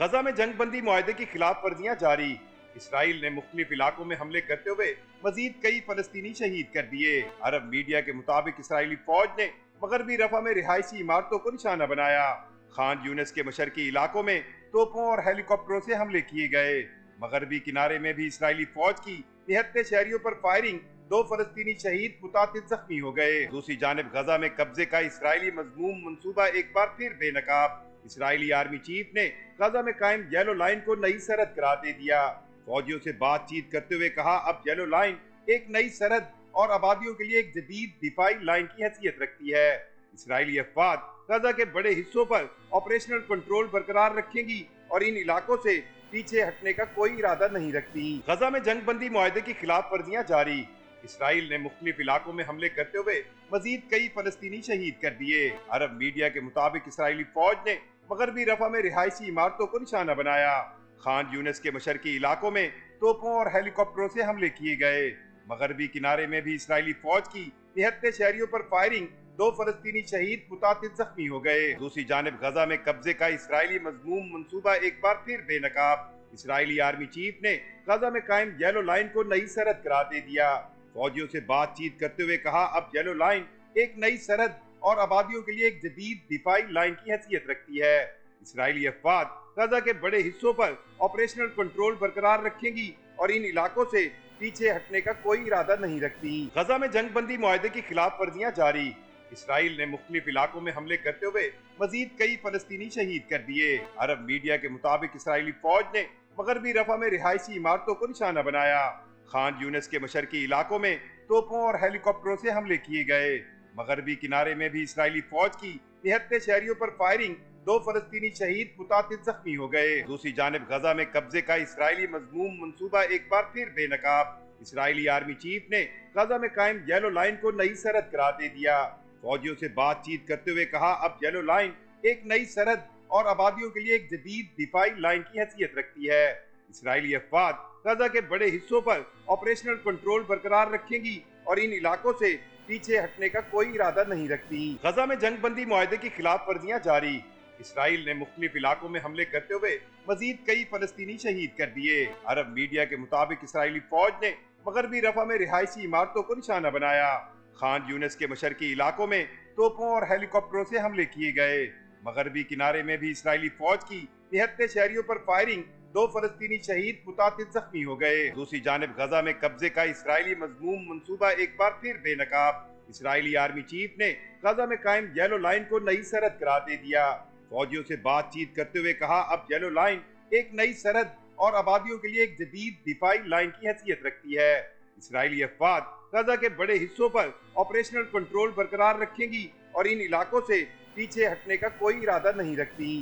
غزہ میں جنگ بندی معاہدے کی خلاف ورزیاں جاری۔ اسرائیل نے مختلف علاقوں میں حملے کرتے ہوئے مزید کئی فلسطینی شہید کر دیے۔ عرب میڈیا کے مطابق اسرائیلی فوج نے مغربی رفح میں رہائشی عمارتوں کو نشانہ بنایا۔ خان یونس کے مشرقی علاقوں میں توپوں اور ہیلی کاپٹروں سے حملے کیے گئے۔ مغربی کنارے میں بھی اسرائیلی فوج کی نہتے شہریوں پر فائرنگ، 2 فلسطینی شہید، متعدد زخمی ہو گئے۔ دوسری جانب غزہ میں قبضے کا اسرائیلی مذموم منصوبہ ایک بار پھر بے نقاب۔ اسرائیلی آرمی چیف نے غزہ میں قائم یلو لائن کو نئی سرحد قرار دے دیا۔ فوجیوں سے بات چیت کرتے ہوئے کہا، اب یلو لائن ایک نئی سرحد اور آبادیوں کے لیے ایک جدید دفاعی لائن کی حیثیت رکھتی ہے۔ اسرائیلی افواج غزہ کے بڑے حصوں پر آپریشنل کنٹرول برقرار رکھیں گی اور ان علاقوں سے پیچھے ہٹنے کا کوئی ارادہ نہیں رکھتی۔ غزہ میں جنگ بندی معاہدے کی خلاف ورزیاں جاری۔ اسرائیل نے مختلف علاقوں میں حملے کرتے ہوئے مزید کئی فلسطینی شہید کر دیے۔ عرب میڈیا کے مطابق اسرائیلی فوج نے مغربی رفح میں رہائشی عمارتوں کو نشانہ بنایا۔ خان یونس کے مشرقی علاقوں میں توپوں اور ہیلی کاپٹروں سے حملے کیے گئے۔ مغربی کنارے میں بھی اسرائیلی فوج کی نہتے شہریوں پر فائرنگ، 2 فلسطینی شہید، متعدد زخمی ہو گئے۔ دوسری جانب غزہ میں قبضے کا اسرائیلی مذموم منصوبہ ایک بار پھر بے نقاب۔ اسرائیلی آرمی چیف نے غزہ میں قائم یلو لائن کو نئی سرحد قرار دے دیا۔ فوجیوں سے بات چیت کرتے ہوئے کہا، اب یلو لائن ایک نئی سرحد اور آبادیوں کے لیے ایک جدید دفاعی لائن کی حیثیت رکھتی ہے۔ اسرائیلی افواج غزہ کے بڑے حصوں پر آپریشنل کنٹرول برقرار رکھیں گی اور ان علاقوں سے پیچھے ہٹنے کا کوئی ارادہ نہیں رکھتی۔ غزہ میں جنگ بندی معاہدے کی خلاف ورزیاں جاری۔ اسرائیل نے مختلف علاقوں میں حملے کرتے ہوئے مزید کئی فلسطینی شہید کر دیے۔ عرب میڈیا کے مطابق اسرائیلی فوج نے مغربی رفح میں رہائشی عمارتوں کو نشانہ بنایا۔ خان یونس کے مشرقی علاقوں میں توپوں اور ہیلی کاپٹروں سے حملے کیے گئے۔ مغربی کنارے میں بھی اسرائیلی فوج کی نہتے شہریوں پر فائرنگ، 2 فلسطینی شہید، متعدد زخمی ہو گئے۔ دوسری جانب غزہ میں قبضے کا اسرائیلی مذموم منصوبہ ایک بار پھر بے نقاب۔ اسرائیلی آرمی چیف نے غزہ میں قائم یلو لائن کو نئی سرحد قرار دے دیا۔ فوجیوں سے بات چیت کرتے ہوئے کہا، اب یلو لائن ایک نئی سرحد اور آبادیوں کے لیے ایک جدید دفاعی لائن کی حیثیت رکھتی ہے۔ اسرائیلی افواج غزہ کے بڑے حصوں پر آپریشنل کنٹرول برقرار رکھیں گی اور ان علاقوں سے پیچھے ہٹنے کا کوئی ارادہ نہیں رکھتی۔ غزہ میں جنگ بندی معاہدے کی خلاف ورزیاں جاری۔ اسرائیل نے مختلف علاقوں میں حملے کرتے ہوئے مزید کئی فلسطینی شہید کر دیے۔ عرب میڈیا کے مطابق اسرائیلی فوج نے مغربی رفح میں رہائشی عمارتوں کو نشانہ بنایا۔ خان یونس کے مشرقی علاقوں میں توپوں اور ہیلی کاپٹروں سے حملے کیے گئے۔ مغربی کنارے میں بھی اسرائیلی فوج کی نہتے شہریوں پر فائرنگ، 2 فلسطینی شہید، متعدد زخمی ہو گئے۔ دوسری جانب غزہ میں قبضے کا اسرائیلی مذموم منصوبہ ایک بار پھر بے نقاب۔ اسرائیلی آرمی چیف نے غزہ میں قائم یلو لائن کو نئی سرحد قرار دے دیا۔ فوجیوں سے بات چیت کرتے ہوئے کہا، اب یلو لائن ایک نئی سرحد اور آبادیوں کے لیے ایک جدید دفاعی لائن کی حیثیت رکھتی ہے۔ اسرائیلی افواج غزہ کے بڑے حصوں پر آپریشنل کنٹرول برقرار رکھیں گی اور ان علاقوں سے پیچھے ہٹنے کا کوئی ارادہ نہیں رکھتی۔